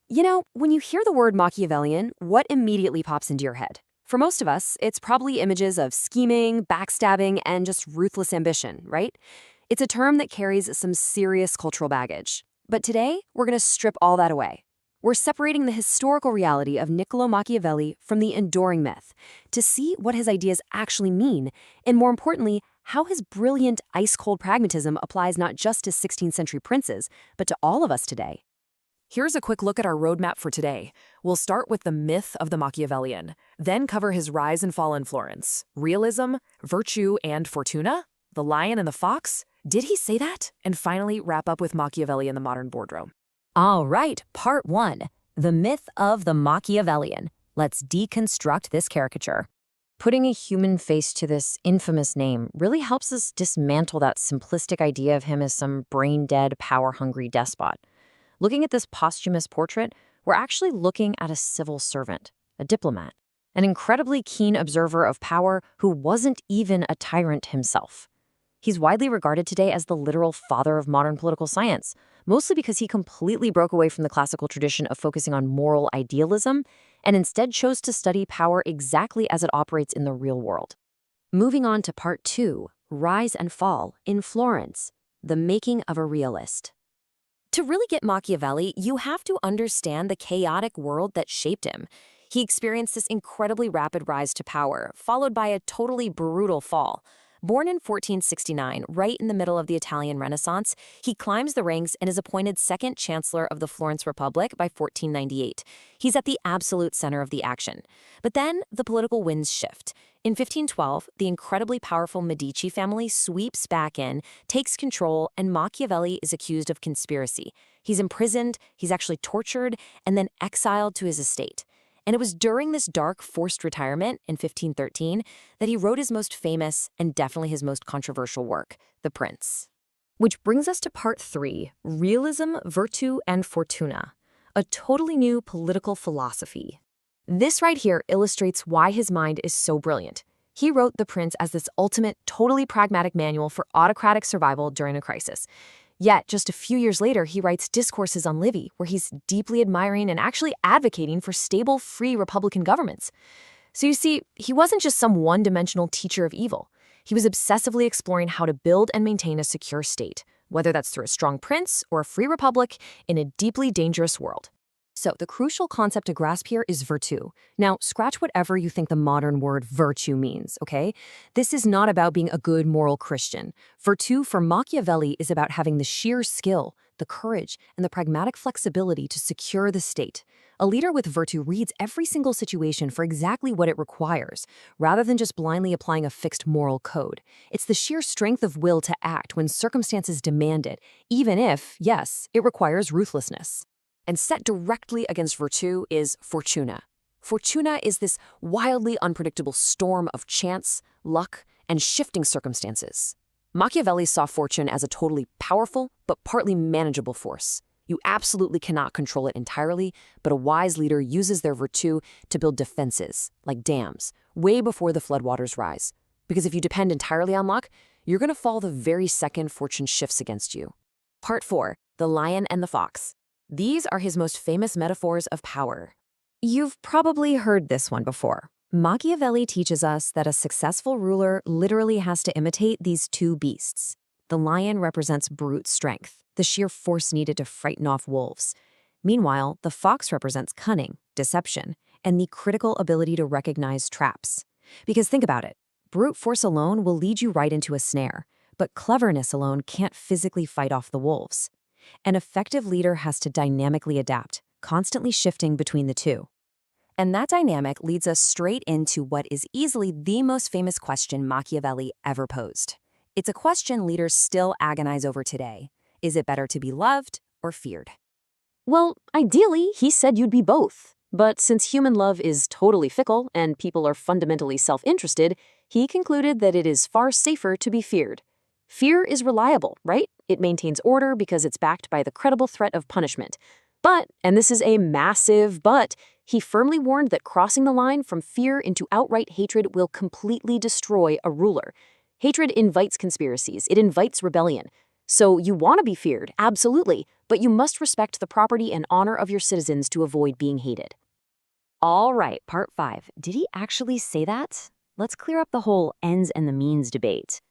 When you hear the word Machiavellian, what immediately pops into your head? For most of us, it's probably images of scheming, backstabbing, and just ruthless ambition, right? It's a term that carries some serious cultural baggage. But today, we're going to strip all that away. We're separating the historical reality of Niccolo Machiavelli from the enduring myth to see what his ideas actually mean, and more importantly, how his brilliant ice-cold pragmatism applies not just to 16th century princes, but to all of us today. Here's a quick look at our roadmap for today. We'll start with the myth of the Machiavellian, then cover his rise and fall in Florence, realism, virtue, and Fortuna, the lion and the fox. Did he say that? And finally, wrap up with Machiavelli in the modern boardroom. All right, part 1, the myth of the Machiavellian. Let's deconstruct this caricature. Putting a human face to this infamous name really helps us dismantle that simplistic idea of him as some brain-dead, power-hungry despot. Looking at this posthumous portrait, we're actually looking at a civil servant, a diplomat, an incredibly keen observer of power who wasn't even a tyrant himself. He's widely regarded today as the literal father of modern political science, mostly because he completely broke away from the classical tradition of focusing on moral idealism and instead chose to study power exactly as it operates in the real world. Moving on to part 2, Rise and Fall in Florence, the making of a realist. To really get Machiavelli, you have to understand the chaotic world that shaped him. He experienced this incredibly rapid rise to power, followed by a totally brutal fall. Born in 1469, right in the middle of the Italian Renaissance, he climbs the ranks and is appointed second chancellor of the Florence Republic by 1498. He's at the absolute center of the action. But then the political winds shift. In 1512, the incredibly powerful Medici family sweeps back in, takes control, and Machiavelli is accused of conspiracy. He's imprisoned, he's actually tortured, and then exiled to his estate. And it was during this dark, forced retirement in 1513 that he wrote his most famous and definitely his most controversial work, The Prince. Which brings us to part 3, Realism, Virtu, and Fortuna, a totally new political philosophy. This right here illustrates why his mind is so brilliant. He wrote The Prince as this ultimate, totally pragmatic manual for autocratic survival during a crisis. Yet, just a few years later, he writes Discourses on Livy, where he's deeply admiring and actually advocating for stable, free republican governments. So you see, he wasn't just some one-dimensional teacher of evil. He was obsessively exploring how to build and maintain a secure state, whether that's through a strong prince or a free republic in a deeply dangerous world. So the crucial concept to grasp here is virtu. Now, scratch whatever you think the modern word virtue means, okay? This is not about being a good moral Christian. Virtu for Machiavelli is about having the sheer skill, the courage, and the pragmatic flexibility to secure the state. A leader with virtue reads every single situation for exactly what it requires, rather than just blindly applying a fixed moral code. It's the sheer strength of will to act when circumstances demand it, even if, yes, it requires ruthlessness. And set directly against Virtu is Fortuna. Fortuna is this wildly unpredictable storm of chance, luck, and shifting circumstances. Machiavelli saw fortune as a totally powerful but partly manageable force. You absolutely cannot control it entirely, but a wise leader uses their virtu to build defenses, like dams, way before the floodwaters rise. Because if you depend entirely on luck, you're going to fall the very second fortune shifts against you. Part 4, The Lion and the Fox. These are his most famous metaphors of power. You've probably heard this one before. Machiavelli teaches us that a successful ruler literally has to imitate these two beasts. The lion represents brute strength, the sheer force needed to frighten off wolves. Meanwhile, the fox represents cunning, deception, and the critical ability to recognize traps. Because think about it, brute force alone will lead you right into a snare, but cleverness alone can't physically fight off the wolves. An effective leader has to dynamically adapt, constantly shifting between the two. And that dynamic leads us straight into what is easily the most famous question Machiavelli ever posed. It's a question leaders still agonize over today. Is it better to be loved or feared? Well, ideally, he said you'd be both. But since human love is totally fickle and people are fundamentally self-interested, he concluded that it is far safer to be feared. Fear is reliable, right? It maintains order because it's backed by the credible threat of punishment. But, and this is a massive but, he firmly warned that crossing the line from fear into outright hatred will completely destroy a ruler. Hatred invites conspiracies, it invites rebellion. So you want to be feared, absolutely, but you must respect the property and honor of your citizens to avoid being hated. All right, part 5. Did he actually say that? Let's clear up the whole ends and the means debate.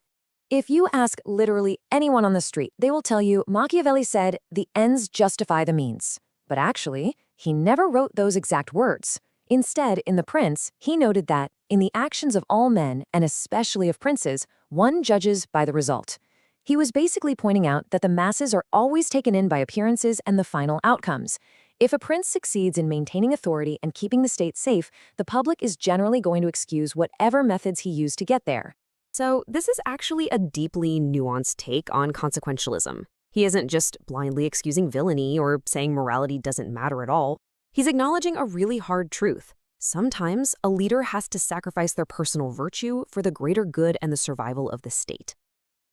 If you ask literally anyone on the street, they will tell you Machiavelli said, "The ends justify the means." But actually, he never wrote those exact words. Instead, in The Prince, he noted that, in the actions of all men, and especially of princes, one judges by the result. He was basically pointing out that the masses are always taken in by appearances and the final outcomes. If a prince succeeds in maintaining authority and keeping the state safe, the public is generally going to excuse whatever methods he used to get there. So, this is actually a deeply nuanced take on consequentialism. He isn't just blindly excusing villainy or saying morality doesn't matter at all. He's acknowledging a really hard truth. Sometimes, a leader has to sacrifice their personal virtue for the greater good and the survival of the state.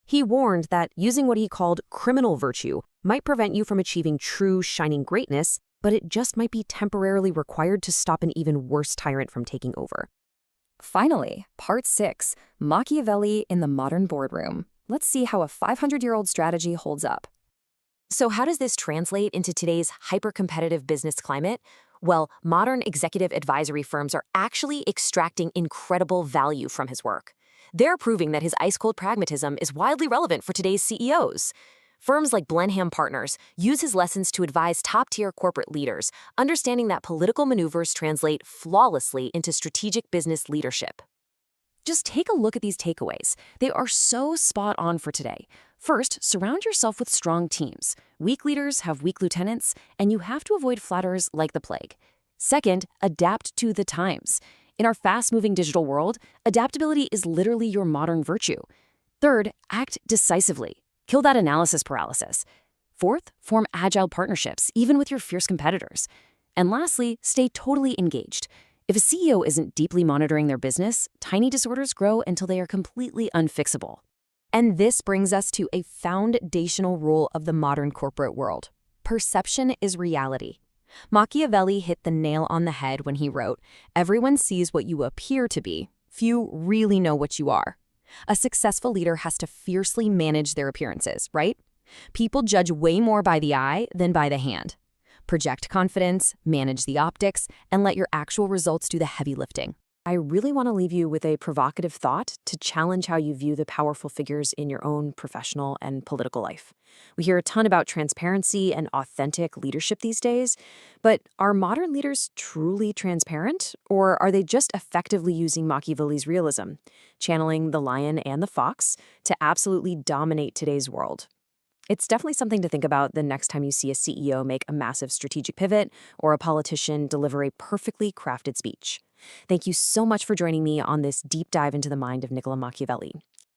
He warned that using what he called criminal virtue might prevent you from achieving true shining greatness, but it just might be temporarily required to stop an even worse tyrant from taking over. Finally, part 6, Machiavelli in the Modern Boardroom. Let's see how a 500-year-old strategy holds up. So how does this translate into today's hyper-competitive business climate? Well, modern executive advisory firms are actually extracting incredible value from his work. They're proving that his ice-cold pragmatism is widely relevant for today's CEOs. Firms like Blenheim Partners use his lessons to advise top-tier corporate leaders, understanding that political maneuvers translate flawlessly into strategic business leadership. Just take a look at these takeaways. They are so spot on for today. First, surround yourself with strong teams. Weak leaders have weak lieutenants, and you have to avoid flatterers like the plague. Second, adapt to the times. In our fast-moving digital world, adaptability is literally your modern virtue. Third, act decisively. Kill that analysis paralysis. Fourth, form agile partnerships, even with your fierce competitors. And lastly, stay totally engaged. If a CEO isn't deeply monitoring their business, tiny disorders grow until they are completely unfixable. And this brings us to a foundational rule of the modern corporate world. Perception is reality. Machiavelli hit the nail on the head when he wrote, "Everyone sees what you appear to be. Few really know what you are." A successful leader has to fiercely manage their appearances, right? People judge way more by the eye than by the hand. Project confidence, manage the optics, and let your actual results do the heavy lifting. I really want to leave you with a provocative thought to challenge how you view the powerful figures in your own professional and political life. We hear a ton about transparency and authentic leadership these days, but are modern leaders truly transparent, or are they just effectively using Machiavelli's realism, channeling the lion and the fox, to absolutely dominate today's world? It's definitely something to think about the next time you see a CEO make a massive strategic pivot or a politician deliver a perfectly crafted speech. Thank you so much for joining me on this deep dive into the mind of Niccolo Machiavelli.